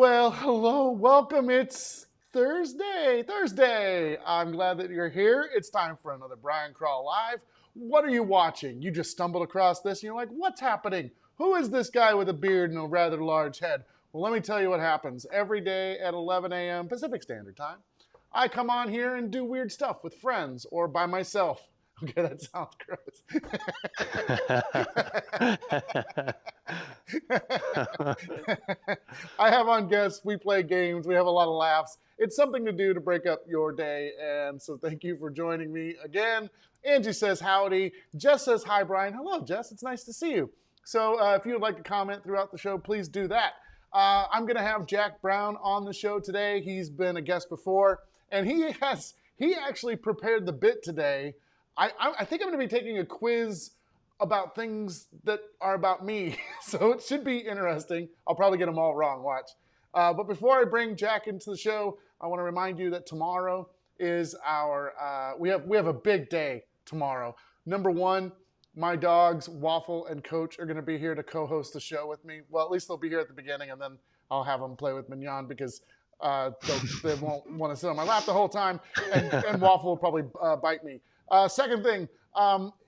Well, hello, welcome. It's Thursday. I'm glad that you're here. It's time for another Brian Crall Live. What are you watching? You just stumbled across this and you're like, what's happening? Who is this guy with a beard and a rather large head? Well, let me tell you what happens. Every day at 11 a.m. Pacific Standard Time, I come on here and do weird stuff with friends or by myself. Okay, that sounds gross. I have on guests, we play games, we have a lot of laughs. It's something to do to break up your day, and so thank you for joining me again. Angie says howdy. Jess says hi, Brian. Hello, Jess. It's nice to see you. So if you would like to comment throughout the show, please do that. I'm going to have Jack Brown on the show today. He's been a guest before, and he actually prepared the bit today. I think I'm going to be taking a quiz about things that are about me, so it should be interesting. I'll probably get them all wrong, watch. But before I bring Jack into the show, I want to remind you that tomorrow is our, we have a big day tomorrow. Number one, my dogs, Waffle and Coach, are going to be here to co-host the show with me. Well, at least they'll be here at the beginning, and then I'll have them play with Mignon because they won't want to sit on my lap the whole time, and Waffle will probably bite me. Second thing,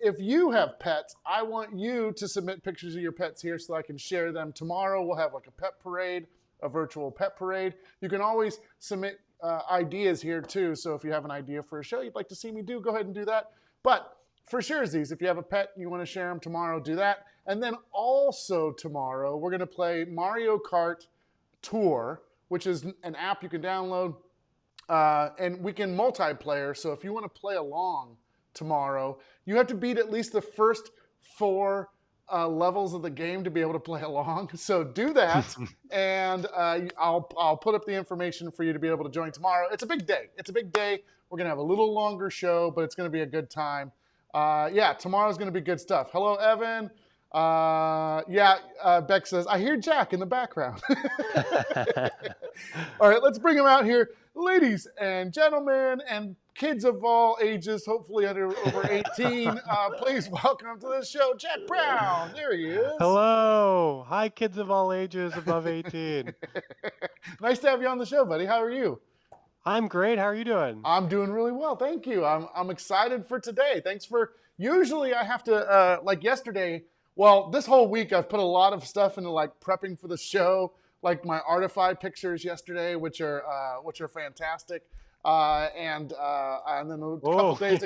if you have pets, I want you to submit pictures of your pets here so I can share them. Tomorrow we'll have like a pet parade, a virtual pet parade. You can always submit ideas here too. So if you have an idea for a show you'd like to see me do, go ahead and do that. But for surezies, if you have a pet and you want to share them tomorrow, do that. And then also tomorrow we're going to play Mario Kart Tour, which is an app you can download. And we can multiplayer. So if you want to play along tomorrow, you have to beat at least the first 4 levels of the game to be able to play along. So do that, and I'll put up the information for you to be able to join tomorrow. It's a big day. We're gonna have a little longer show, but it's gonna be a good time. Yeah, tomorrow's gonna be good stuff. Hello, Evan. Beck says, I hear Jack in the background. All right, let's bring him out here. Ladies and gentlemen and kids of all ages, hopefully over 18, please welcome him to the show, Jack Brown. There he is. Hello. Hi, kids of all ages above 18. Nice to have you on the show, buddy. How are you? I'm great. How are you doing? I'm doing really well, thank you. I'm excited for today. Thanks for, usually I have to, like yesterday, well, this whole week I've put a lot of stuff into like prepping for the show, like my Artify pictures yesterday, which are fantastic. And then a couple days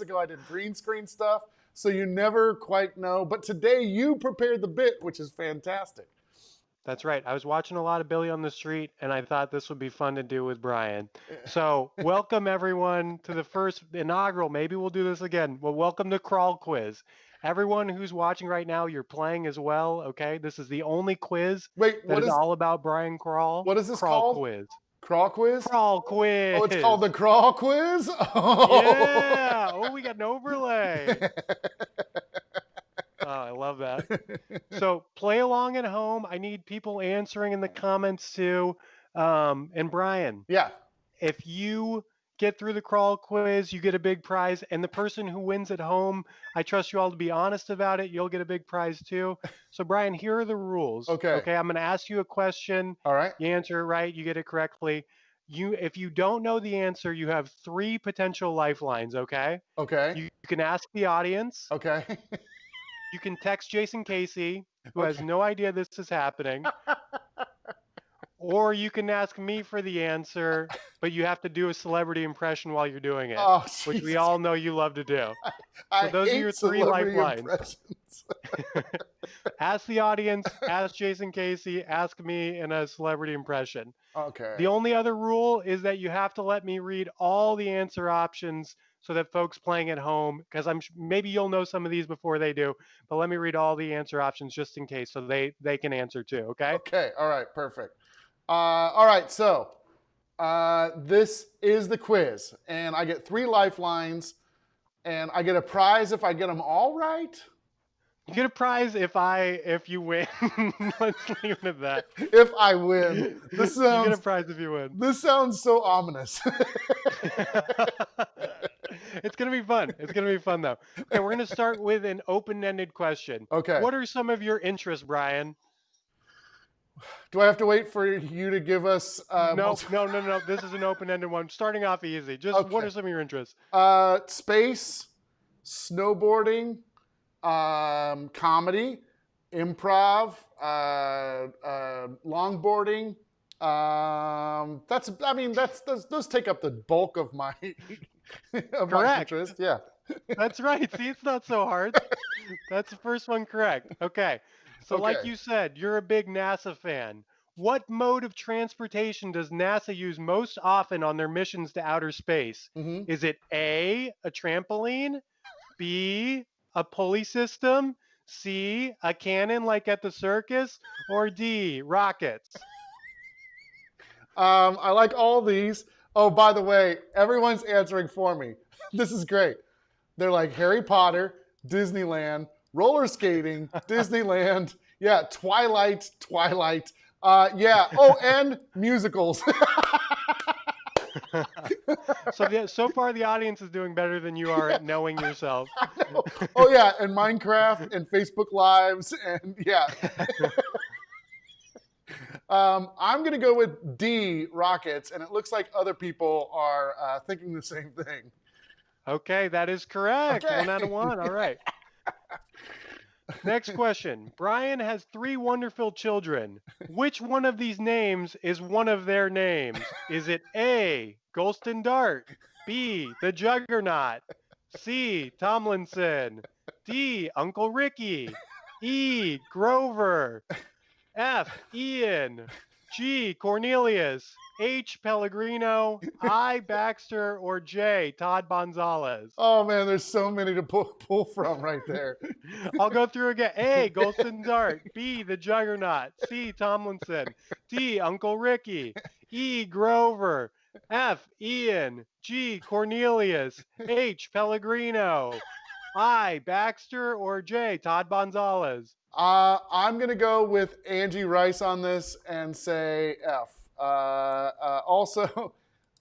ago I did green screen stuff. So you never quite know. But today you prepared the bit, which is fantastic. That's right. I was watching a lot of Billy on the Street, and I thought this would be fun to do with Brian. So welcome everyone to the first inaugural. Maybe we'll do this again. Well, welcome to Crall Quiz. Everyone who's watching right now, you're playing as well. Okay, this is the only quiz that is all about Brian Crall. What is this Crall called? Quiz. Crawl quiz? Crawl quiz. Oh, it's called the crawl quiz? Oh. Yeah. Oh, we got an overlay. Oh, I love that. So play along at home. I need people answering in the comments too. And Brian. Yeah. If you get through the crawl quiz, you get a big prize. And the person who wins at home, I trust you all to be honest about it. You'll get a big prize too. So Brian, here are the rules. Okay. I'm going to ask you a question. All right. You answer it right, you get it correctly. If you don't know the answer, you have 3 potential lifelines, okay? Okay. You can ask the audience. Okay. You can text Jason Casey, who has no idea this is happening. Or you can ask me for the answer, but you have to do a celebrity impression while you're doing it, which we all know you love to do. So those are your 3 lifelines. Ask the audience, ask Jason Casey, ask me in a celebrity impression. Okay. The only other rule is that you have to let me read all the answer options so that folks playing at home, because maybe you'll know some of these before they do, but let me read all the answer options just in case so they can answer too, okay? Okay, all right, perfect. All right, so this is the quiz, and I get 3 lifelines, and I get a prize if I get them all right. You get a prize if you win. Let's leave it at that. If I win. You get a prize if you win. This sounds so ominous. It's going to be fun. It's going to be fun, though. Okay, we're going to start with an open-ended question. Okay. What are some of your interests, Brian? Do I have to wait for you to give us No. This is an open-ended one. Starting off easy. Just what Okay. are some of your interests? Space, snowboarding, comedy, improv, longboarding. Those take up the bulk of my of my Correct. interest. Yeah. That's right. See, it's not so hard. That's the first one correct. Okay. So, like Okay. you said, you're a big NASA fan. What mode of transportation does NASA use most often on their missions to outer space? Hmm. Is it A, a trampoline, B, a pulley system, C, a cannon like at the circus, or D, rockets? I like all these. Oh, by the way, everyone's answering for me. This is great. They're like Harry Potter, Disneyland, roller skating, Disneyland. Yeah, Twilight. Yeah. Oh, and musicals. So far the audience is doing better than you are at knowing yourself. I know. Oh yeah, and Minecraft and Facebook Lives and yeah. I'm gonna go with D, rockets, and it looks like other people are thinking the same thing. Okay, that is correct. Okay. 1 out of 1. All right. Next question. Brian has 3 wonderful children. Which one of these names is one of their names? Is it A, Golston Dart, B, the Juggernaut, C, Tomlinson, D, Uncle Ricky, E, Grover, F, Ian, G, Cornelius, H, Pellegrino, I, Baxter, or J, Todd Gonzalez? Oh man, there's so many to pull from right there. I'll go through again. A, Golston Dart. B, the Juggernaut. C, Tomlinson. D, Uncle Ricky. E, Grover. F, Ian. G, Cornelius. H, Pellegrino. I, Baxter, or J, Todd Gonzalez? I'm gonna go with Angie Rice on this and say F. Also,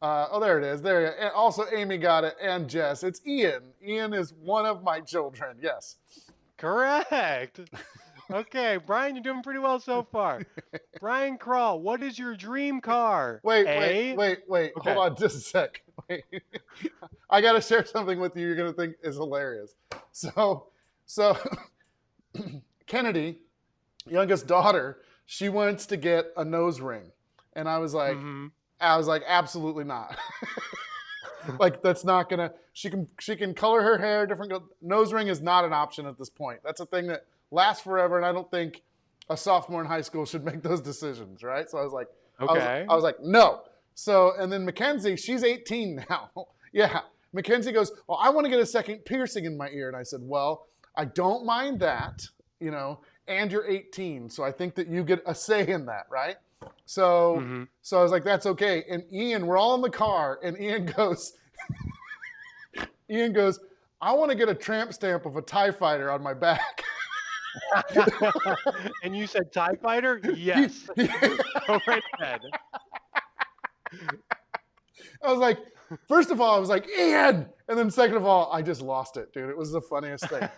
oh there it is. There. And also, Amy got it, and Jess. It's Ian. Ian is one of my children. Yes. Correct. Okay, Brian, you're doing pretty well so far. Brian Crall, what is your dream car? Wait. A. Hold Okay. on just a sec. Wait. I gotta share something with you. You're gonna think is hilarious. So Kennedy, youngest daughter, she wants to get a nose ring, and I was like, Mhm. absolutely not. Like that's not gonna. She can color her hair different. Nose ring is not an option at this point. That's a thing that lasts forever, and I don't think a sophomore in high school should make those decisions, right? So I was like, Okay. I was like, no. So and then Mackenzie, she's 18 now. Yeah, Mackenzie goes, well, I want to get a second piercing in my ear, and I said, well, I don't mind that, and you're 18, so I think that you get a say in that, right? So, Mhm. so I was like, that's okay. And Ian, we're all in the car, and Ian goes, I want to get a tramp stamp of a TIE fighter on my back. And you said TIE Fighter? Yes. Go right ahead. I was like, first of all, I was like, Ian! And then second of all, I just lost it, dude. It was the funniest thing.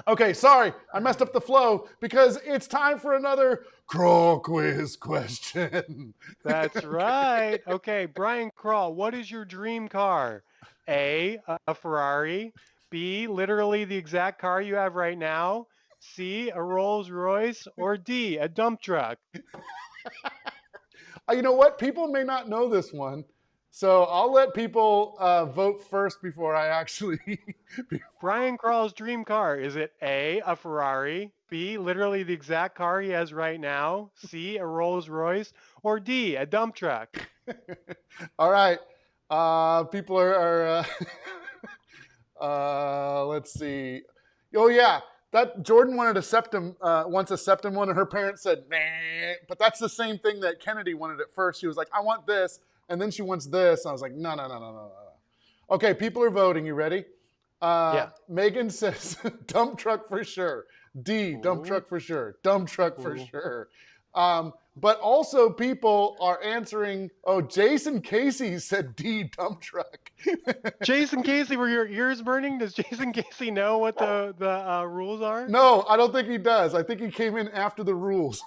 Okay, sorry. I messed up the flow because it's time for another Crall quiz question. That's right. Okay, Brian Crall, what is your dream car? A, a Ferrari. B, literally the exact car you have right now. C, a Rolls Royce. Or D, a dump truck. You know what? People may not know this one. So I'll let people vote first before I actually. Brian Crall's dream car, is it A, a Ferrari, B, literally the exact car he has right now, C, a Rolls Royce, or D, a dump truck? All right. People are let's see. Oh yeah, that Jordan wanted a septum, wants a septum one, and her parents said, nah. But that's the same thing that Kennedy wanted at first. She was like, I want this, and then she wants this. And I was like, no. Okay, people are voting. You ready? Yeah. Megan says dump truck for sure. D, dump Ooh. truck for sure. Dump truck for Ooh. sure. But also people are answering, oh, Jason Casey said D, dump truck. Jason Casey, were your ears burning? Does Jason Casey know what the rules are? No, I don't think he does. I think he came in after the rules.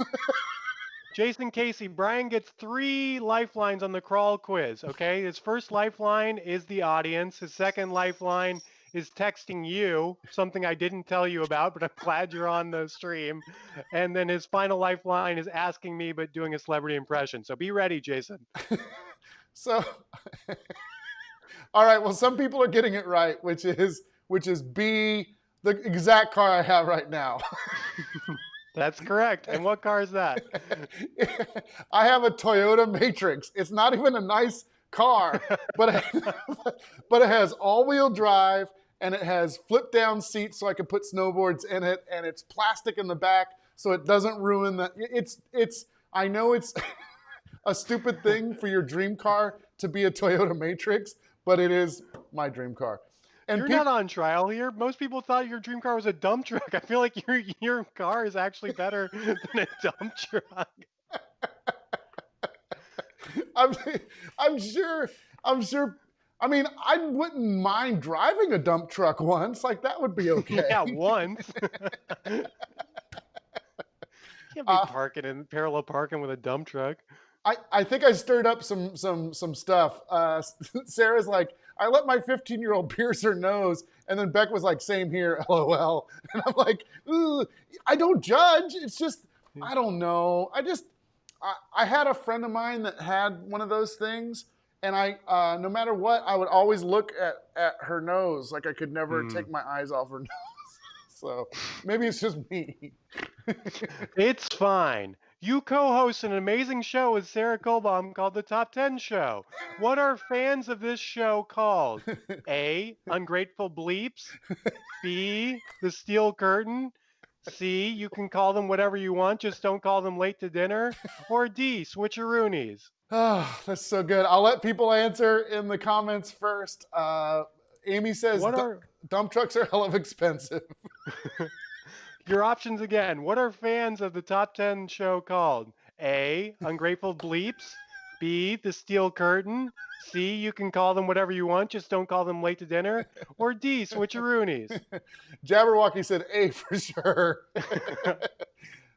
Jason Casey, Brian gets 3 lifelines on the crawl quiz. Okay. His first lifeline is the audience. His second lifeline is texting you, something I didn't tell you about, but I'm glad you're on the stream. And then his final lifeline is asking me, but doing a celebrity impression. So be ready, Jason. So, all right. Well, some people are getting it right, which is B, the exact car I have right now. That's correct. And what car is that? I have a Toyota Matrix. It's not even a nice car, but it has all-wheel drive and it has flip-down seats so I can put snowboards in it, and it's plastic in the back so it doesn't ruin the. It's. I know it's a stupid thing for your dream car to be a Toyota Matrix, but it is my dream car. And You're not on trial here. Most people thought your dream car was a dump truck. I feel like your car is actually better than a dump truck. I'm sure. I mean, I wouldn't mind driving a dump truck once. Like, that would be okay. Yeah, once. You can't be parking in parallel parking with a dump truck. I think I stirred up some stuff. Sarah's like, I let my 15-year-old pierce her nose, and then Beck was like, same here, LOL. And I'm like, ooh, I don't judge. It's just, I don't know. I had a friend of mine that had one of those things, and I no matter what, I would always look at her nose. Like, I could never take my eyes off her nose. So maybe it's just me. It's fine. You co-host an amazing show with Sarah Kohlbaum called The Top 10 Show. What are fans of this show called? A, ungrateful bleeps. B, the steel curtain. C, you can call them whatever you want, just don't call them late to dinner. Or D, switcheroonies. Oh, that's so good. I'll let people answer in the comments first. Amy says dump trucks are hell of expensive. Your options again. What are fans of the Top 10 show called? A, ungrateful bleeps. B, the steel curtain. C, you can call them whatever you want, just don't call them late to dinner. Or D, switcheroonies. Jabberwocky said A for sure.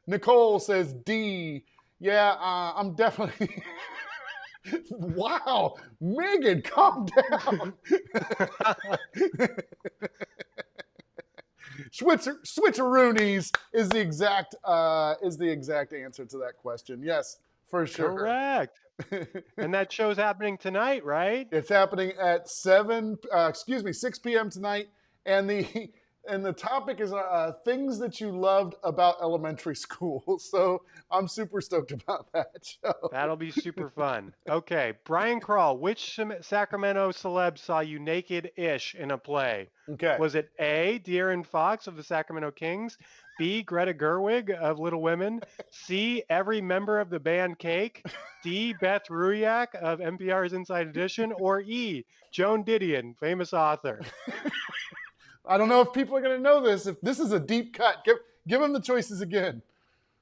Nicole says D. Yeah, I'm definitely. Wow, Megan, calm down. Switcheroonies is the exact answer to that question. Yes, for sure. Correct. And that show's happening tonight, right? It's happening at 6 p.m. tonight, and the topic is things that you loved about elementary school. So I'm super stoked about that show. That'll be super fun. Okay, Brian Crall, which Sacramento celeb saw you naked-ish in a play? Okay. Was it A, De'Aaron Fox of the Sacramento Kings, B, Greta Gerwig of Little Women, C, every member of the band Cake, D, Beth Ruyak of NPR's Inside Edition, or E, Joan Didion, famous author? I don't know if people are going to know this. If this is a deep cut, give them the choices again.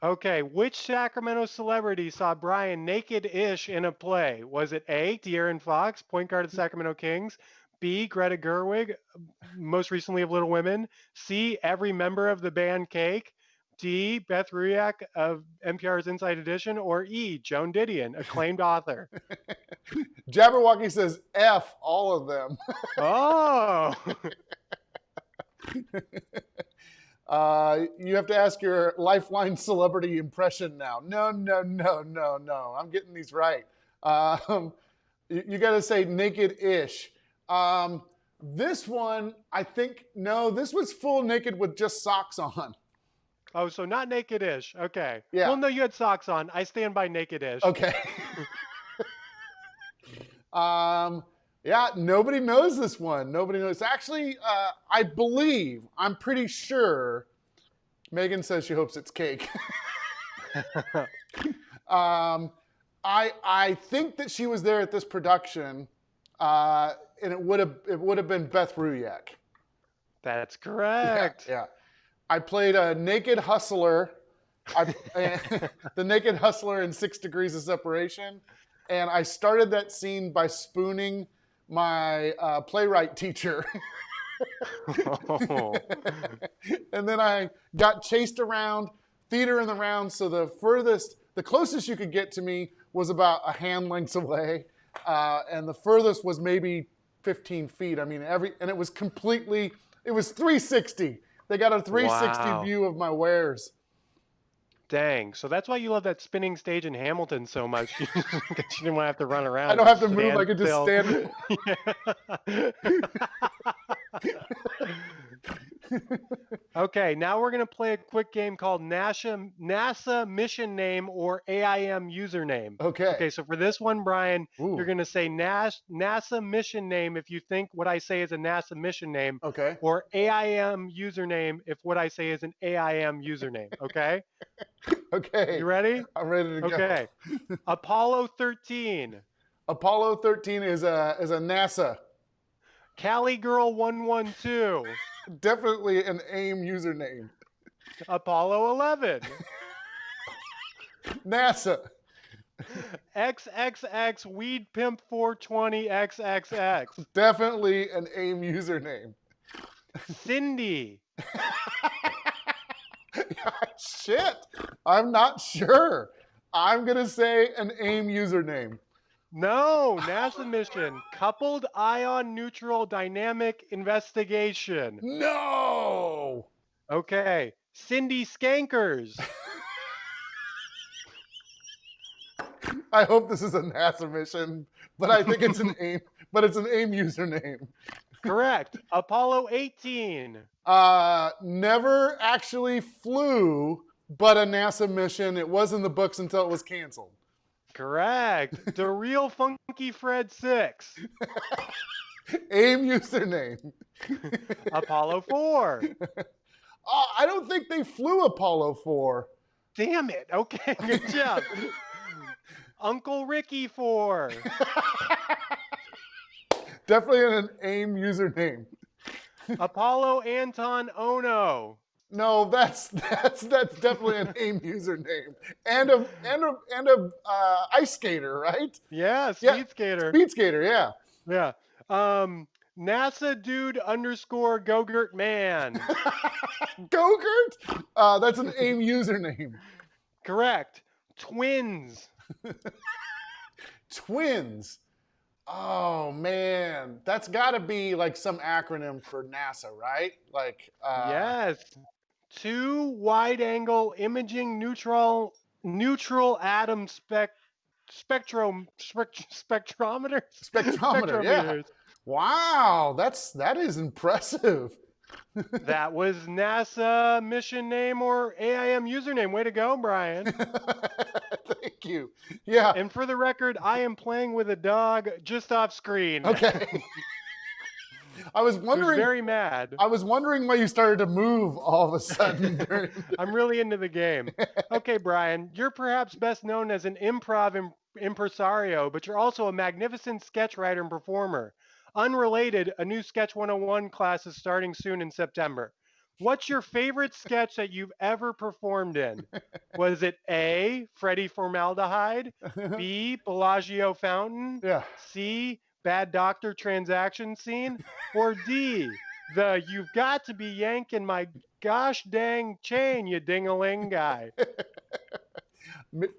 Okay, which Sacramento celebrity saw Brian naked-ish in a play? Was it A, De'Aaron Fox, point guard of the Sacramento Kings, B, Greta Gerwig, most recently of Little Women, C, every member of the band Cake, D, Beth Ruyak of NPR's Inside Edition, or E, Joan Didion, acclaimed author? Jabberwocky says F, all of them. Oh! You have to ask your lifeline celebrity impression now. No. I'm getting these right. You got to say naked-ish. This one, I think, no, this was full naked with just socks on. Oh, so not naked-ish. Okay. Yeah. Well, no, you had socks on. I stand by naked-ish. Okay. Yeah, nobody knows this one. Nobody knows. Actually, I'm pretty sure, Megan says she hopes it's Cake. I think that she was there at this production, and it would have been Beth Ruyak. That's correct. Yeah. I played a naked hustler, the naked hustler in 6 Degrees of Separation, and I started that scene by spooning my playwright teacher. Oh. And then I got chased around, theater in the round, so the furthest The closest you could get to me was about a hand length away, and the furthest was maybe 15 feet. I mean, and it was 360. They got a 360 Wow. view of my wares. Dang. So that's why you love that spinning stage in Hamilton so much. Because you didn't want to have to run around. I don't and have to move. I stand could just still. stand. Okay, now we're going to play a quick game called NASA mission name or AIM username. Okay. Okay, so for this one, Brian, Ooh. you're going to say NASA mission name if you think what I say is a NASA mission name, Okay. or AIM username if what I say is an AIM username. Okay? Okay. You ready? I'm ready to go. Okay. Apollo 13. Apollo 13 is a NASA. Cali Girl 112. Definitely an AIM username. Apollo 11. NASA. XXX Weed Pimp 420 XXX. Definitely an AIM username. Cindy. Shit. I'm not sure. I'm going to say an AIM username. No, NASA mission. Coupled Ion Neutral Dynamic Investigation. No. Okay. Cindy Skankers. I hope this is a NASA mission, but I think it's an AIM, but it's an AIM username. Correct. Apollo 18. Never actually flew, but a NASA mission. It was in the books until it was canceled. Correct. The Real Funky Fred 6. AIM username. Apollo 4. I don't think they flew Apollo 4. Damn it. Okay, good job. Uncle Ricky 4. Definitely an AIM username. Apollo Anton Ono. No, that's definitely an AIM username. And a ice skater, right? Yeah, speed skater. Speed skater, yeah. Yeah. NASA dude underscore Gogurt man. Gogurt? That's an AIM username. Correct. Twins. Twins. Oh man, that's got to be like some acronym for NASA, right? Like Yes. 2 wide angle imaging neutral atom spectrometers. spectrometer. Yeah. Wow, that is impressive. That was NASA mission name or AIM username. Way to go, Brian. Thank you. Yeah. And for the record, I am playing with a dog just off screen. Okay. I was wondering. Who's very mad. I was wondering why you started to move all of a sudden. I'm really into the game. Okay, Brian, you're perhaps best known as an impresario, but you're also a magnificent sketch writer and performer. Unrelated, a new Sketch 101 class is starting soon in September. What's your favorite sketch that you've ever performed in? Was it A, Freddie Formaldehyde, B, Bellagio Fountain, Yeah. C, Bad Doctor Transaction Scene, or D, the You've Got to Be Yanking My Gosh Dang Chain, you ding-a-ling guy?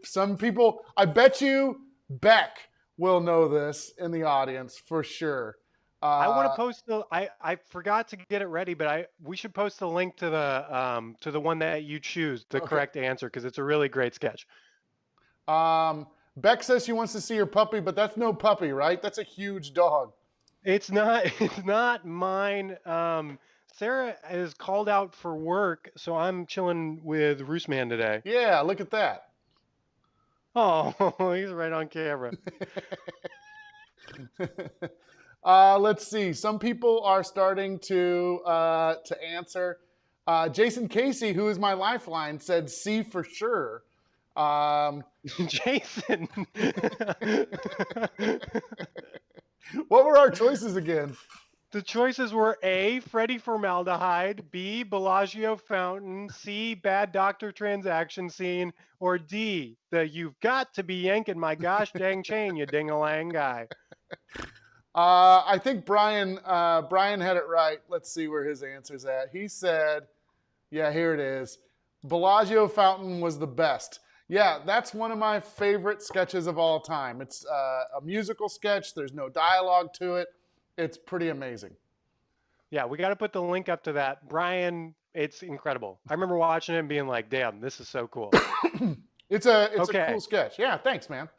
Some people, I bet you Beck will know this in the audience for sure. I want to post the. I forgot to get it ready, but we should post the link to the one that you choose, the correct answer, because it's a really great sketch. Beck says she wants to see your puppy, but that's no puppy, right? That's a huge dog. It's not. It's not mine. Sarah is called out for work, so I'm chilling with Roostman today. Yeah, look at that. Oh, he's right on camera. Let's see. Some people are starting to answer. Jason Casey, who is my lifeline, said C for sure. Jason. What were our choices again? The choices were A, Freddie Formaldehyde, B, Bellagio Fountain, C, Bad Doctor Transaction Scene, or D, the You've Got to Be Yanking My Gosh Dang Chain, you ding-a-lang guy. I think Brian had it right. Let's see where his answer's at. He said, yeah, here it is. Bellagio Fountain was the best. Yeah, that's one of my favorite sketches of all time. It's a musical sketch. There's no dialogue to it. It's pretty amazing. Yeah, we got to put the link up to that. Brian, it's incredible. I remember watching it and being like, damn, this is so cool. It's a cool Okay. sketch. Yeah, thanks, man.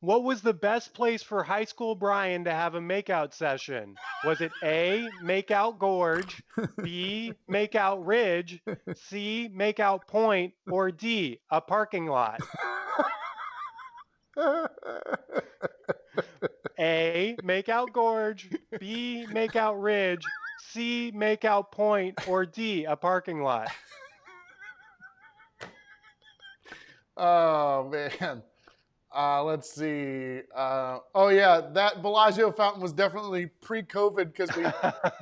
What was the best place for high school Brian to have a makeout session? Was it A, Makeout Gorge, B, Makeout Ridge, C, Makeout Point, or D, a parking lot? A, Makeout Gorge, B, Makeout Ridge, C, Makeout Point, or D, a parking lot? Oh man. Let's see. Oh yeah, that Bellagio fountain was definitely pre-COVID because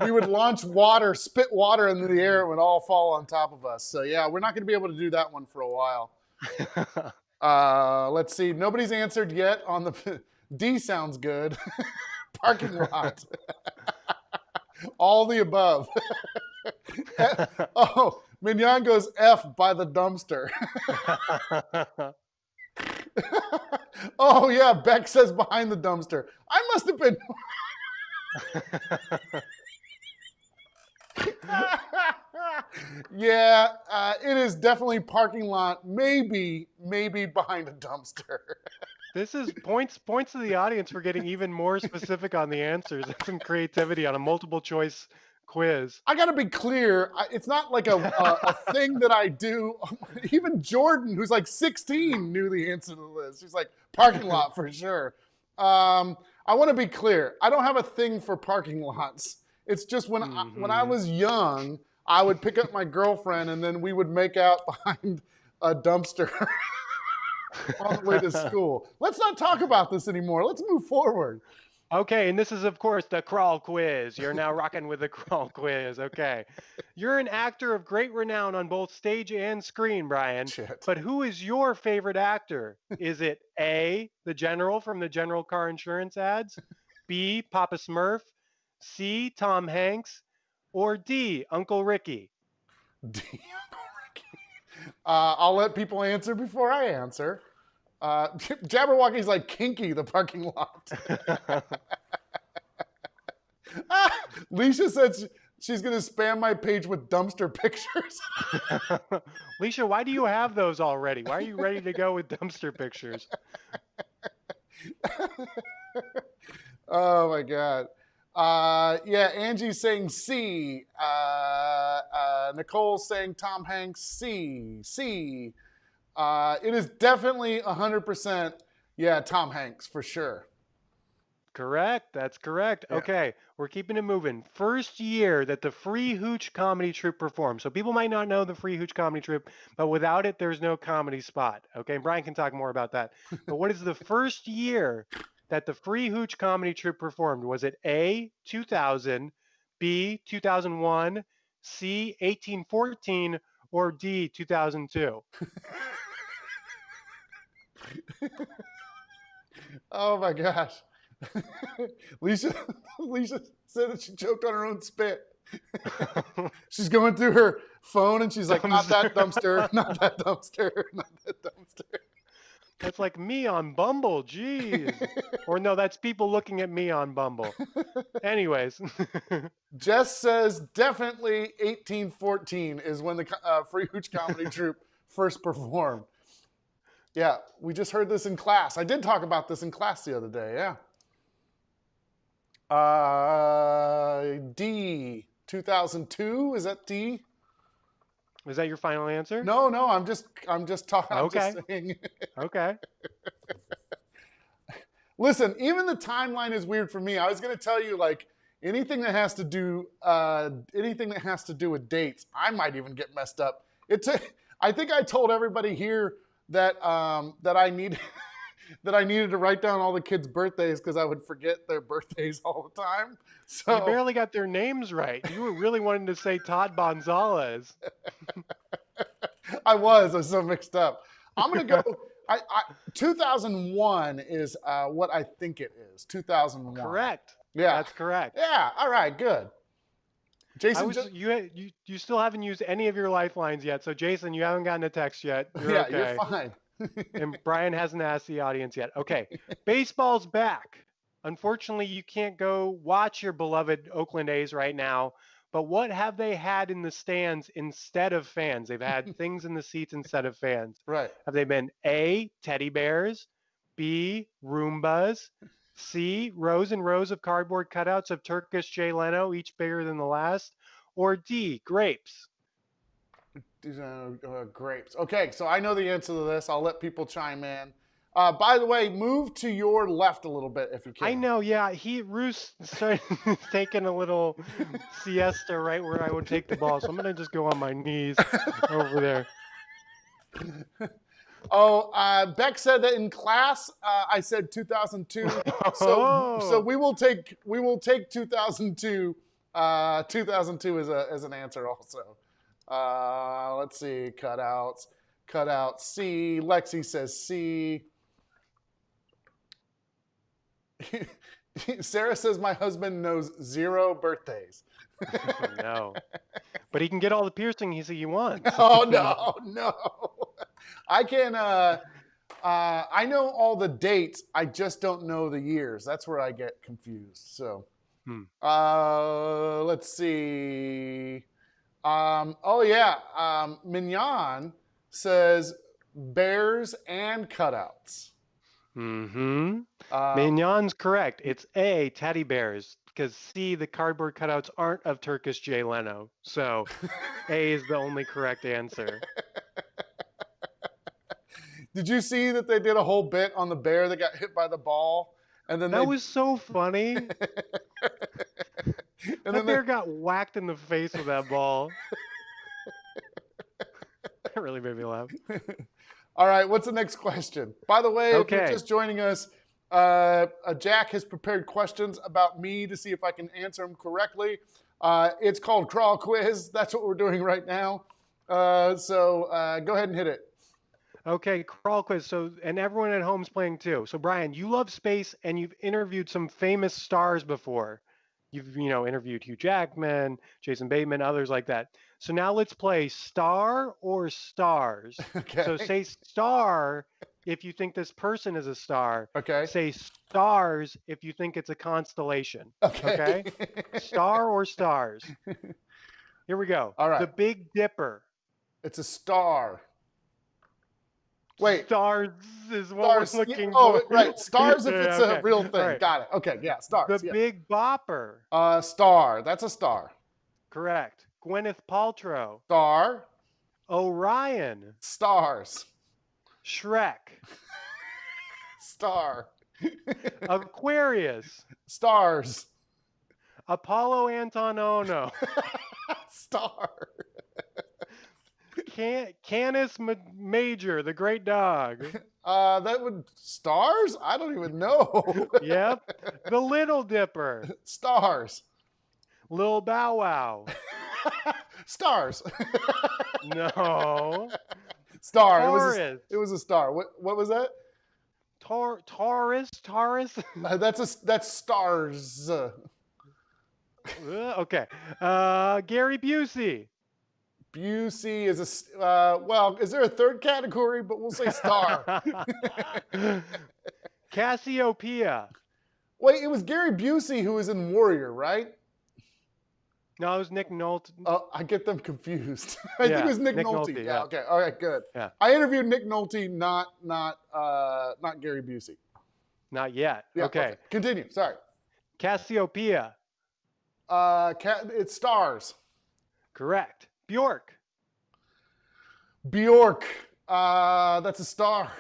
we would launch water, spit water into the air, it would all fall on top of us. So yeah, we're not going to be able to do that one for a while. Let's see. Nobody's answered yet on the D. Sounds good. Parking lot. All the above. Oh, Mignon goes F by the dumpster. Oh yeah, Beck says behind the dumpster. I must have been. Yeah, it is definitely parking lot. Maybe behind a dumpster. This is points to the audience for getting even more specific on the answers. That's some creativity on a multiple choice quiz. I got to be clear. It's not like a thing that I do. Even Jordan, who's like 16, knew the answer to this. She's like, parking lot for sure. I want to be clear. I don't have a thing for parking lots. It's just when I was young, I would pick up my girlfriend and then we would make out behind a dumpster on the way to school. Let's not talk about this anymore. Let's move forward. Okay, and this is, of course, the Crall quiz. You're now rocking with the Crall quiz. Okay. You're an actor of great renown on both stage and screen, Brian. Shit. But who is your favorite actor? Is it A, the General from the General Car Insurance ads? B, Papa Smurf? C, Tom Hanks? Or D, Uncle Ricky? I'll let people answer before I answer. Jabberwocky's like Kinky, the parking lot. Leisha said she's going to spam my page with dumpster pictures. Leisha, why do you have those already? Why are you ready to go with dumpster pictures? Oh my God. Yeah, Angie's saying C. Nicole's saying Tom Hanks, C. C. It is definitely 100%, yeah, Tom Hanks for sure. Correct. That's correct. Yeah. Okay, we're keeping it moving. First year that the Free Hooch Comedy Troupe performed. So people might not know the Free Hooch Comedy Troupe, but without it, there's no comedy spot. Okay, Brian can talk more about that. But what is the first year that the Free Hooch Comedy Troupe performed? Was it A, 2000, B, 2001, C, 1814, or D, 2002? Oh my gosh. Lisa said that she choked on her own spit. She's going through her phone and she's like, not that dumpster, not that dumpster, not that dumpster. That's like me on Bumble, jeez. Or no, that's people looking at me on Bumble. Anyways. Jess says definitely 1814 is when the Free Hooch Comedy Troupe first performed. Yeah, we just heard this in class. I did talk about this in class the other day, yeah. D, 2002, is that D? Is that your final answer? No, I'm just talking. Okay. I'm just saying. Okay. Listen, even the timeline is weird for me. I was going to tell you, like, anything that has to do with dates, I might even get messed up. I think I told everybody here that that I needed to write down all the kids' birthdays because I would forget their birthdays all the time. So you barely got their names right. You were really wanting to say Todd Gonzalez. I was so mixed up. I'm gonna go. 2001 is what I think it is. 2001. Correct. Yeah, that's correct. Yeah. All right. Good. Jason, you still haven't used any of your lifelines yet. So Jason, you haven't gotten a text yet. You're okay. You're fine. And Brian hasn't asked the audience yet. Okay. Baseball's back. Unfortunately, you can't go watch your beloved Oakland A's right now. But what have they had in the stands instead of fans? They've had things in the seats instead of fans. Right. Have they been A, teddy bears, B, Roombas, C, rows and rows of cardboard cutouts of Turkish Jay Leno, each bigger than the last, or D, grapes? Grapes. Okay, so I know the answer to this. I'll let people chime in. By the way, move to your left a little bit if you can. I know, yeah. Roos started taking a little siesta right where I would take the ball. So I'm gonna just go on my knees over there. Oh, Beck said that in class. I said 2002. So we will take 2002. 2002 as an answer also. Let's see, cutouts. Cutout C. Lexi says C. Sarah says my husband knows 0 birthdays. No, but he can get all the piercing he wants. Oh no! I can. I know all the dates. I just don't know the years. That's where I get confused. So, let's see. Oh yeah. Mignon says bears and cutouts. Mignon's correct. It's A, teddy bears, because C, the cardboard cutouts aren't of Turkish Jay Leno. So A is the only correct answer. Did you see that they did a whole bit on the bear that got hit by the ball? And then that was so funny. And that bear got whacked in the face with that ball. That really made me laugh. All right, what's the next question? By the way, if you're just joining us, Jack has prepared questions about me to see if I can answer them correctly. It's called Crall Quiz. That's what we're doing right now. So go ahead and hit it. Okay, Crall Quiz. So, and everyone at home's playing too. So, Brian, you love space and you've interviewed some famous stars before. You've, interviewed Hugh Jackman, Jason Bateman, others like that. So now let's play star or stars. Okay. So say star if you think this person is a star. Okay. Say stars if you think it's a constellation. Okay. Star or stars. Here we go. All right. The Big Dipper. It's a star. Wait. Stars is what stars. we're looking for. Oh, right. Stars if it's a real thing. Right. Got it. Okay. Yeah. Stars. The Big Bopper. Star. That's a star. Correct. Gwyneth Paltrow. Star. Orion. Stars. Shrek. Star. Aquarius. Stars. Apollo Antonono. Star. Canis Major, the great dog. That would stars? I don't even know. Yep. The Little Dipper. Stars. Lil Bow Wow. Stars. No. Star. It was a star. What was that? Taurus. That's stars. Okay. Gary Busey. Busey is a is there a third category? But we'll say star. Cassiopeia. Wait, it was Gary Busey who was in Warrior, right? No, it was Nick Nolte. Oh, I get them confused. I think it was Nick Nolte. Yeah. Okay. All right. Good. Yeah. I interviewed Nick Nolte, not Gary Busey. Not yet. Yeah, okay. Continue. Sorry. Cassiopeia. It's stars. Correct. Bjork. Bjork. That's a star.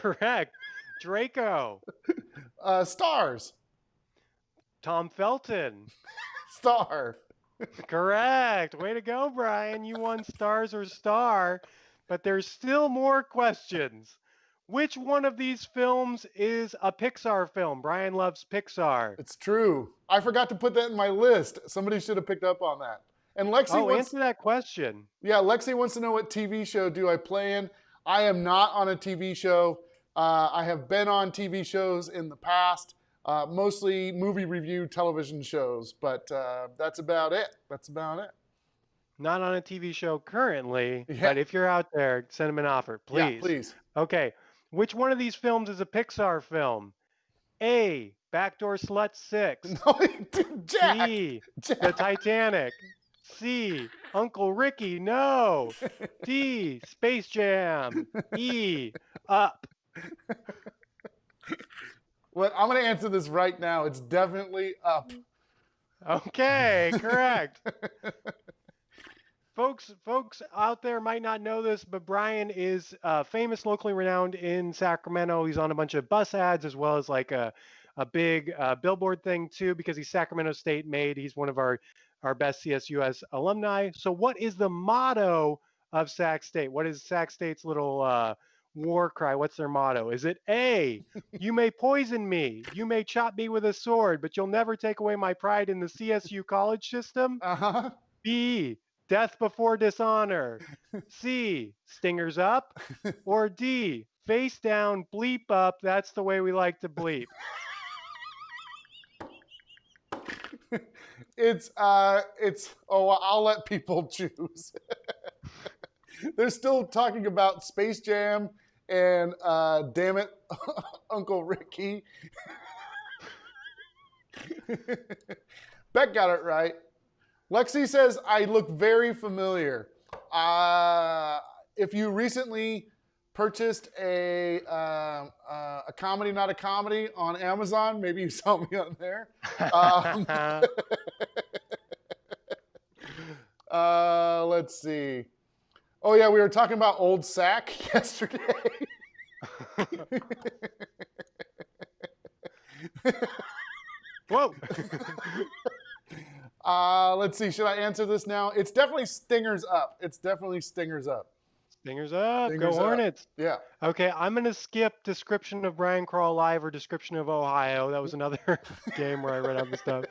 Correct. Draco. Stars. Tom Felton. Star. Correct. Way to go, Brian. You won stars or star, but there's still more questions. Which one of these films is a Pixar film? Brian loves Pixar. It's true. I forgot to put that in my list. Somebody should have picked up on that. And Lexi answer that question. Yeah, Lexi wants to know what TV show do I play in. I am not on a TV show. I have been on TV shows in the past. Mostly movie review television shows, but that's about it. Not on a TV show currently, but if you're out there, send them an offer, please. Yeah, please. Okay. Which one of these films is a Pixar film? A. Backdoor Slut 6. No, dude, Jack. B. The Jack. Titanic. C. Uncle Ricky. No. D. Space Jam. E. Up. Well, I'm going to answer this right now. It's definitely Up. Okay, correct. Folks out there might not know this, but Brian is famous, locally renowned in Sacramento. He's on a bunch of bus ads as well as like a big billboard thing too, because he's Sacramento State made. He's one of our best CSUS alumni. So, what is the motto of Sac State? What is Sac State's little war cry? What's their motto? Is it A? You may poison me, you may chop me with a sword, but you'll never take away my pride in the CSU college system. Uh-huh. B. Death before dishonor. C. Stingers up. Or D. Face down, bleep up. That's the way we like to bleep. It's I'll let people choose. They're still talking about Space Jam and damn it, Uncle Ricky. Beck got it right. Lexi says, I look very familiar. If you recently purchased a comedy, not a comedy on Amazon, maybe you saw me on there. Let's see. Oh, yeah, we were talking about Old Sack yesterday. Whoa. Let's see. Should I answer this now? It's definitely Stingers Up. It's definitely Stingers Up. Stingers up. Stingers Go Hornets. Up. Yeah. Okay, I'm going to skip description of Brian Crall Live or description of Ohio. That was another game where I read out the stuff.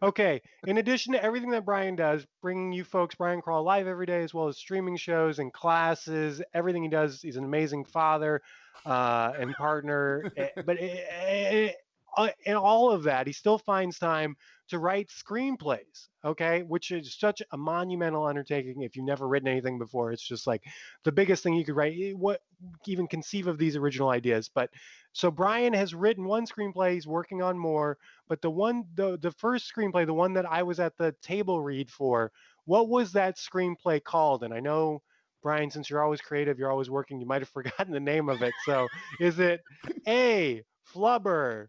Okay, in addition to everything that Brian does, bringing you folks Brian Crall Live every day, as well as streaming shows and classes, everything he does, he's an amazing father and partner. But in all of that, he still finds time to write screenplays, okay, which is such a monumental undertaking. If you've never written anything before, it's just like the biggest thing you could write. What even conceive of these original ideas? But so Brian has written one screenplay, he's working on more, but the first screenplay, the one that I was at the table read for, what was that screenplay called? And I know, Brian, since you're always creative, you're always working, you might have forgotten the name of it. So is it A, Flubber,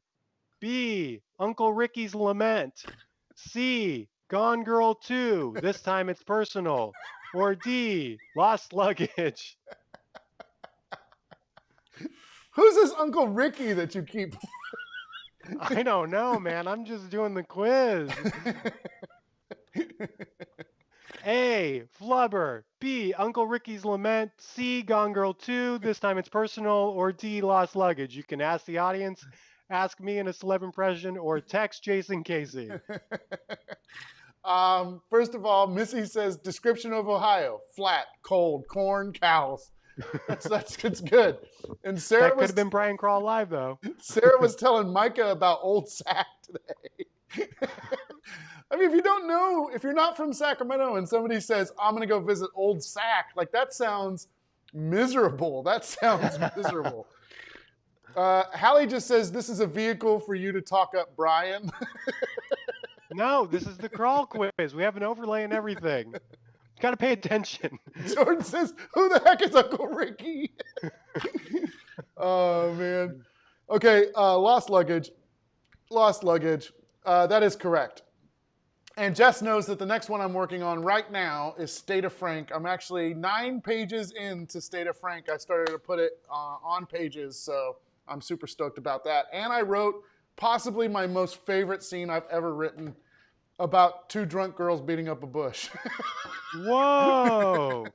B, Uncle Ricky's Lament, C, Gone Girl 2, this time it's personal, or D, Lost Luggage? Who's this Uncle Ricky that you keep? I don't know, man. I'm just doing the quiz. A, Flubber, B, Uncle Ricky's Lament, C, Gone Girl 2, this time it's personal, or D, Lost Luggage. You can ask the audience, ask me in a celeb impression, or text Jason Casey. First of all, Missy says description of Ohio: flat, cold, corn, cows. That's good. And Sarah That could have been Brian Crall Live, though. Sarah was telling Micah about Old Sac today. I mean, if you don't know, if you're not from Sacramento and somebody says, I'm going to go visit Old Sac, like that sounds miserable. That sounds miserable. Hallie just says, this is a vehicle for you to talk up Brian. No, this is the Crall quiz. We have an overlay and everything. Got to pay attention. Jordan says, who the heck is Uncle Ricky? Oh, man. Okay, lost luggage. Lost luggage. That is correct. And Jess knows that the next one I'm working on right now is State of Frank. I'm actually 9 pages into State of Frank. I started to put it on pages, so I'm super stoked about that. And I wrote possibly my most favorite scene I've ever written about 2 drunk girls beating up a bush. Whoa!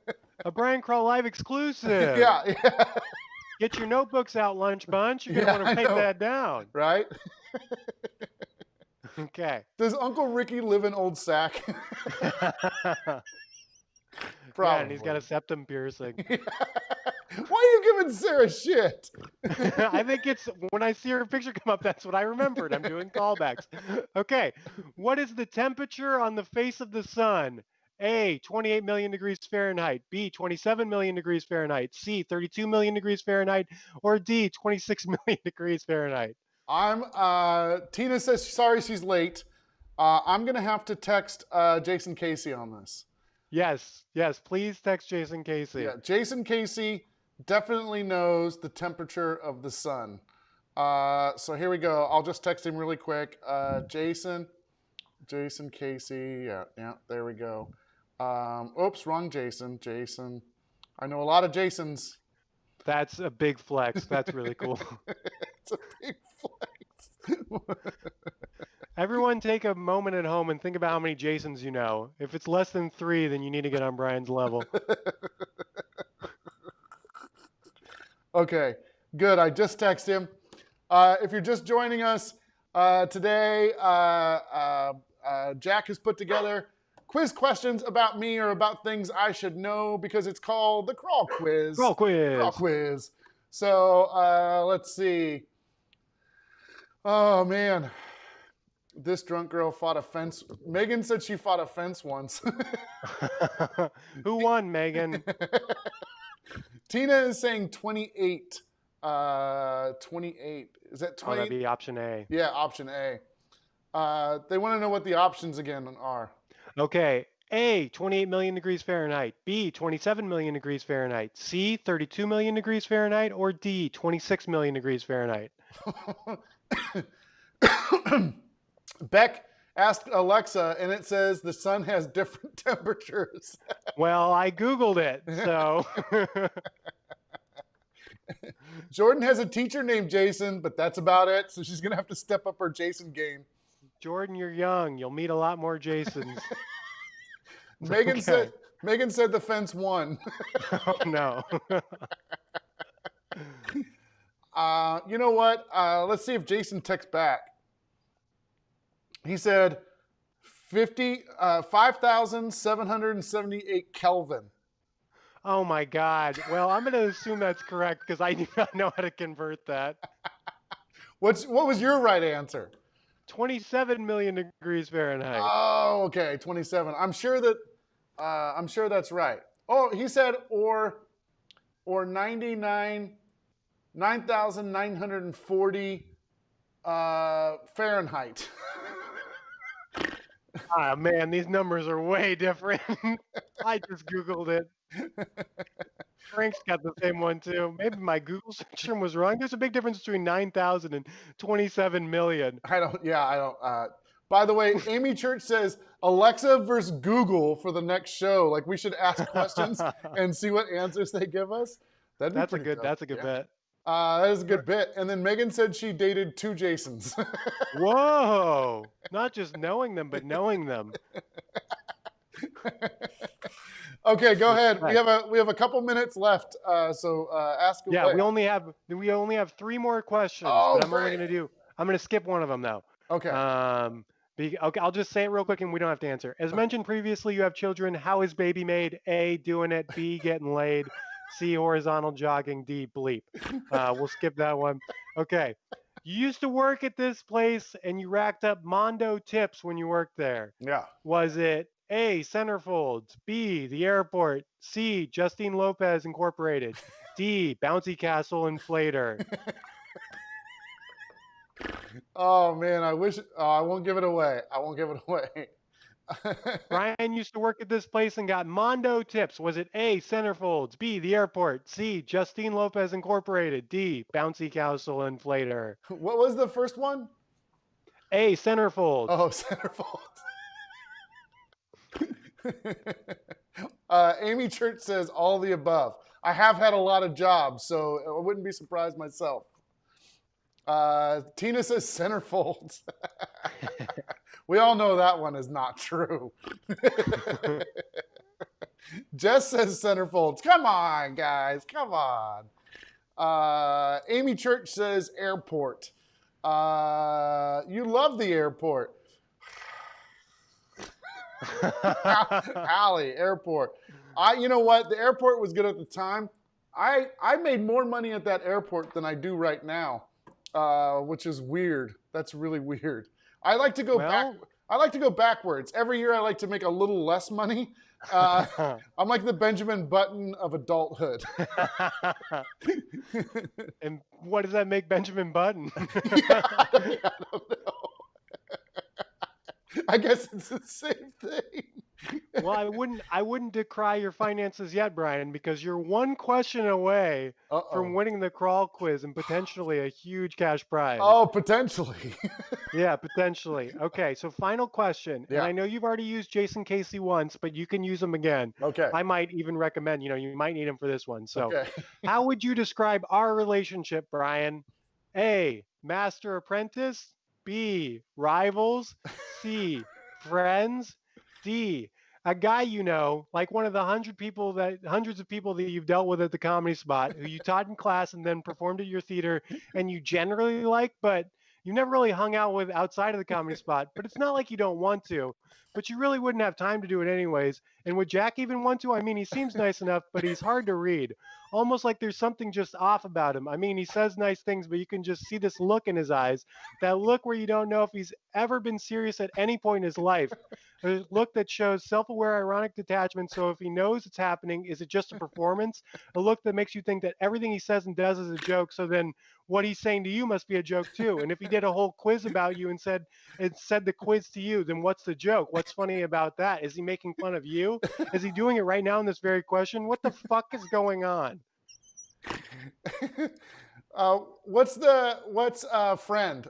A Brian Crall Live exclusive. Yeah. Get your notebooks out, Lunch Bunch. You're going to want to write that down. Right? Okay. Does Uncle Ricky live in Old Sac? Probably. Yeah, and he's got a septum piercing. Why are you giving Sarah shit? I think it's when I see her picture come up, that's what I remembered. I'm doing callbacks. Okay. What is the temperature on the face of the sun? A, 28 million degrees Fahrenheit, B, 27 million degrees Fahrenheit, C, 32 million degrees Fahrenheit, or D, 26 million degrees Fahrenheit? Tina says sorry she's late. I'm gonna have to text Jason Casey on this. Yes, yes, please text Jason Casey. Yeah, Jason Casey definitely knows the temperature of the sun. So here we go. I'll just text him really quick. Jason Casey. Yeah, there we go. Oops, wrong Jason. Jason. I know a lot of Jasons. That's a big flex. That's really cool. It's a big flex. Everyone take a moment at home and think about how many Jasons you know. If it's less than 3, then you need to get on Brian's level. Okay, good. I just texted him. If you're just joining us today, Jack has put together quiz questions about me or about things I should know because it's called the Crall Quiz. Crall quiz. Crall Quiz. So let's see. Oh, man. This drunk girl fought a fence. Megan said she fought a fence once. Who won, Megan? Tina is saying 28. 28. Is that 20? Oh, that'd be option A. Yeah, option A. They want to know what the options again are. Okay. A, 28 million degrees Fahrenheit. B, 27 million degrees Fahrenheit. C, 32 million degrees Fahrenheit. Or D, 26 million degrees Fahrenheit. Beck asked Alexa, and it says the sun has different temperatures. Well, I Googled it, so. Jordan has a teacher named Jason, but that's about it. So she's going to have to step up her Jason game. Jordan, you're young. You'll meet a lot more Jasons. Megan said the fence won. Oh, no. You know what? Let's see if Jason texts back. He said 5,778 Kelvin. Oh my God. Well, I'm going to assume that's correct because I do not know how to convert that. What was your right answer? 27 million degrees Fahrenheit. Oh, okay, 27. I'm sure that's right. Oh, he said or 9,940 Fahrenheit. Ah, man, these numbers are way different. I just Googled it. Frank's got the same one too. Maybe my Google search term was wrong. There's a big difference between 9,000 and 27 million. I don't. By the way, Amy Church says Alexa versus Google for the next show. Like we should ask questions and see what answers they give us. That's a good bet. That is a good bit. And then Megan said she dated 2 Jasons. Whoa! Not just knowing them, but knowing them. Okay, go ahead. We have a couple minutes left. So ask away. Yeah, we only have 3 more questions. Oh, but I'm gonna skip one of them though. Okay. Okay, I'll just say it real quick and we don't have to answer. As mentioned previously, you have children. How is baby made? A, doing it. B, getting laid. C, horizontal jogging. D, bleep. We'll skip that one. Okay. You used to work at this place and you racked up Mondo tips when you worked there. Yeah. Was it A, Centerfolds, B, the airport, C, Justine Lopez Incorporated, D, Bouncy Castle Inflator? Oh man, I wish. I won't give it away. Brian used to work at this place and got Mondo tips. Was it A, Centerfolds, B, the airport, C, Justine Lopez Incorporated, D, Bouncy Castle Inflator? What was the first one? A, Centerfolds. Oh, Centerfolds. Amy Church says all the above. I have had a lot of jobs, so I wouldn't be surprised myself. Tina says Centerfolds. We all know that one is not true. Jess says Centerfolds. Come on, guys. Come on. Amy Church says airport. You love the airport. Allie, airport. You know what? The airport was good at the time. I made more money at that airport than I do right now, which is weird. That's really weird. I like to go back. I like to go backwards. Every year I like to make a little less money. Uh, I'm like the Benjamin Button of adulthood. And what does that make Benjamin Button? Yeah, I don't know. I guess it's the same thing. Well, I wouldn't decry your finances yet, Brian, because you're one question away from Uh-oh. winning the crawl quiz and potentially a huge cash prize. Oh, potentially. Yeah, potentially. Okay, so final question, and Yeah. I know you've already used Jason Casey once, but you can use him again. Okay. I might even recommend, you might need him for this one. So, Okay. how would you describe our relationship, Brian? A, master apprentice, B, rivals, C, friends, D, a guy like one of the hundreds of people that you've dealt with at the Comedy Spot, who you taught in class and then performed at your theater, and you generally like, but you never really hung out with outside of the Comedy Spot. But it's not like you don't want to, but you really wouldn't have time to do it anyways. And would Jack even want to? I mean, he seems nice enough, but he's hard to read. Almost like there's something just off about him. I mean, he says nice things, but you can just see this look in his eyes, that look where you don't know if he's ever been serious at any point in his life. A look that shows self-aware, ironic detachment. So if he knows it's happening, is it just a performance? A look that makes you think that everything he says and does is a joke. So then what he's saying to you must be a joke too. And if he did a whole quiz about you and said the quiz to you, then what's the joke? What's funny about that? Is he making fun of you? Is he doing it right now in this very question? What the fuck is going on? What's friend?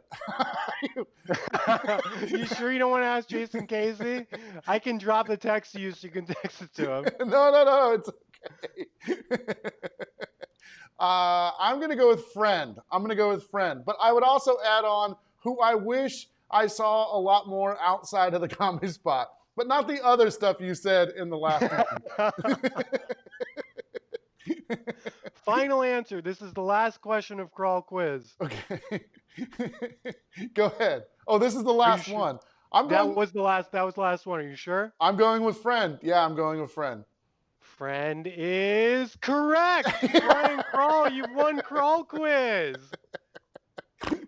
You sure you don't want to ask Jason Casey? I can drop the text to you so you can text it to him. No, it's okay. I'm gonna go with friend. But I would also add on who I wish I saw a lot more outside of the Comedy Spot, but not the other stuff you said in the last one. Final answer. This is the last question of Crall quiz. Okay. Go ahead. Oh, this is the last one. That was the last one. Are you sure? I'm going with friend. Yeah, I'm going with friend. Friend is correct. Brian Crall, you've won Crall quiz.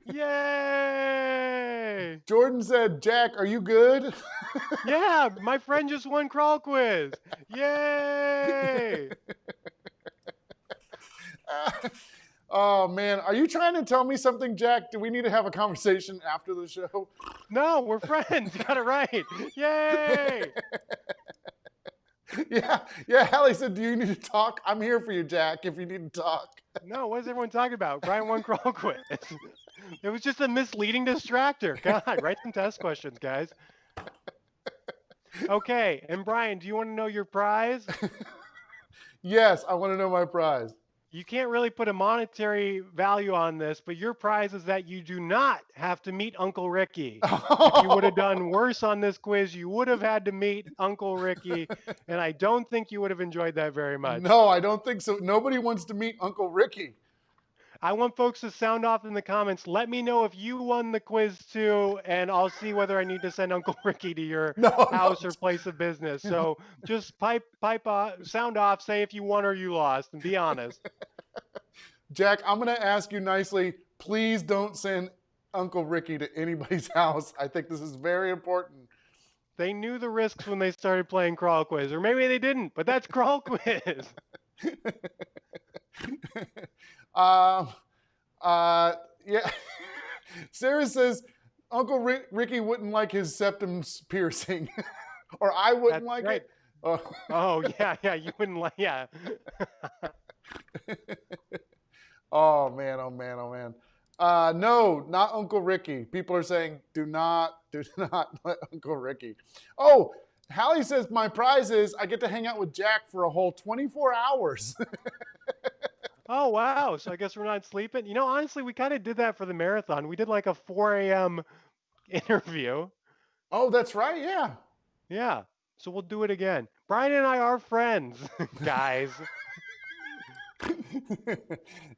Yay! Jordan said, Jack, are you good? Yeah, my friend just won Crall quiz. Yay! Oh man, are you trying to tell me something, Jack? Do we need to have a conversation after the show? No, we're friends. You got it right. Yay! Yeah. Hallie said, "Do you need to talk?" I'm here for you, Jack. If you need to talk. No, what is everyone talking about? Brian won Crall quiz. It was just a misleading distractor. God, write some test questions, guys. Okay, and Brian, do you want to know your prize? Yes, I want to know my prize. You can't really put a monetary value on this, but your prize is that you do not have to meet Uncle Ricky. If you would have done worse on this quiz, you would have had to meet Uncle Ricky, and I don't think you would have enjoyed that very much. No, I don't think so. Nobody wants to meet Uncle Ricky. I want folks to sound off in the comments. Let me know if you won the quiz too, and I'll see whether I need to send Uncle Ricky to your house or place of business. So just sound off, say if you won or you lost, and be honest. Jack, I'm going to ask you nicely, please don't send Uncle Ricky to anybody's house. I think this is very important. They knew the risks when they started playing Crall Quiz, or maybe they didn't, but that's Crall Quiz. Yeah. Sarah says Uncle Ricky wouldn't like his septum piercing, or I wouldn't That's like right. it. Oh yeah, you wouldn't like, yeah. Oh man. No, not Uncle Ricky. People are saying, do not let Uncle Ricky. Oh, Hallie says my prize is I get to hang out with Jack for a whole 24 hours. Oh wow, so I guess we're not sleeping. Honestly, we kind of did that for the marathon. We did like a 4 a.m. interview. Oh, that's right. Yeah. Yeah, so we'll do it again. Brian and I are friends, guys.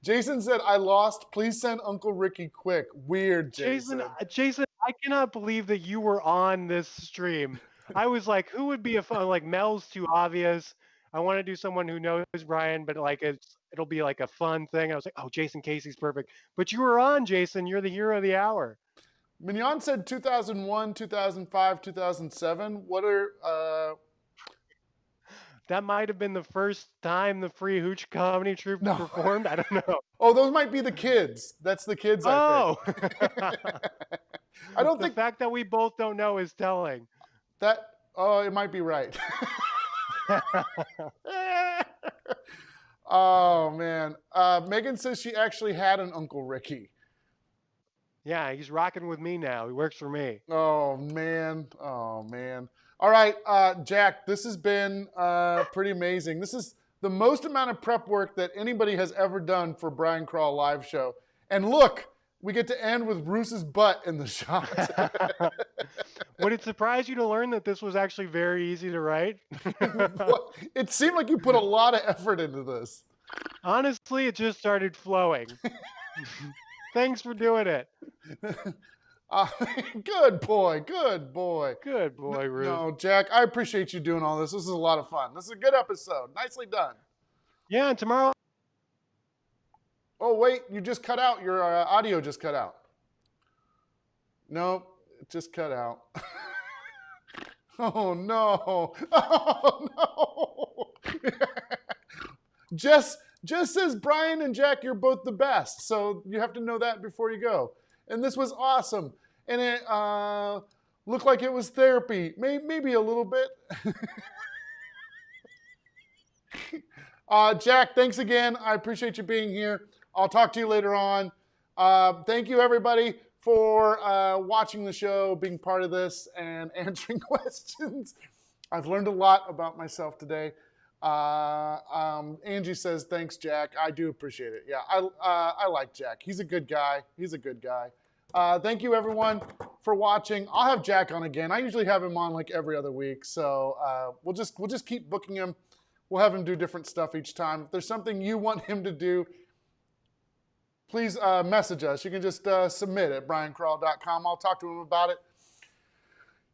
Jason said, I lost. Please send Uncle Ricky quick. Weird, Jason. Jason, I cannot believe that you were on this stream. I was like, who would be a fun, like Mel's too obvious. I want to do someone who knows Brian, but like it'll be like a fun thing. I was like, oh, Jason Casey's perfect. But you were on, Jason. You're the hero of the hour. Mignon said 2001, 2005, 2007. What are, That might have been the first time the Free Hooch Comedy Troupe no. performed. I don't know. Oh, those might be the kids. That's the kids, I think. Oh, I don't the think fact that we both don't know is telling. that, oh, it might be right. Oh, man. Megan says she actually had an Uncle Ricky. Yeah, he's rocking with me now. He works for me. Oh, man. Oh, man. All right, Jack, this has been pretty amazing. This is the most amount of prep work that anybody has ever done for Brian Crall live show. And look, we get to end with Bruce's butt in the shot. Would it surprise you to learn that this was actually very easy to write? It seemed like you put a lot of effort into this. Honestly, it just started flowing. Thanks for doing it. Good boy, good boy. Good boy, Ruth. No, Jack, I appreciate you doing all this. This is a lot of fun. This is a good episode. Nicely done. Yeah, and tomorrow. Oh, wait, you just cut out. Your audio just cut out. No, it just cut out. Oh, no. Oh, no. Jess says, Brian and Jack, you're both the best. So you have to know that before you go. And this was awesome. And it looked like it was therapy. Maybe a little bit. Jack, thanks again. I appreciate you being here. I'll talk to you later on. Thank you, everybody, for watching the show, being part of this, and answering questions. I've learned a lot about myself today. Angie says, thanks, Jack. I do appreciate it. Yeah, I like Jack. He's a good guy. He's a good guy. Thank you, everyone, for watching. I'll have Jack on again. I usually have him on like every other week, so we'll just keep booking him. We'll have him do different stuff each time. If there's something you want him to do, please message us. You can just submit at briancrall.com. I'll talk to him about it.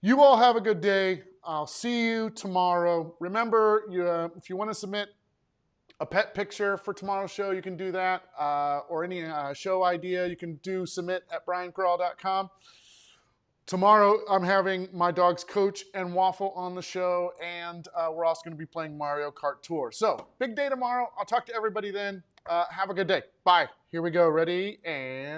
You all have a good day. I'll see you tomorrow. Remember, if you want to submit a pet picture for tomorrow's show, you can do that. Or any show idea, you can submit at briancrall.com. Tomorrow, I'm having my dogs Coach and Waffle on the show, and we're also going to be playing Mario Kart Tour. So, big day tomorrow. I'll talk to everybody then. Have a good day. Bye. Here we go. Ready? And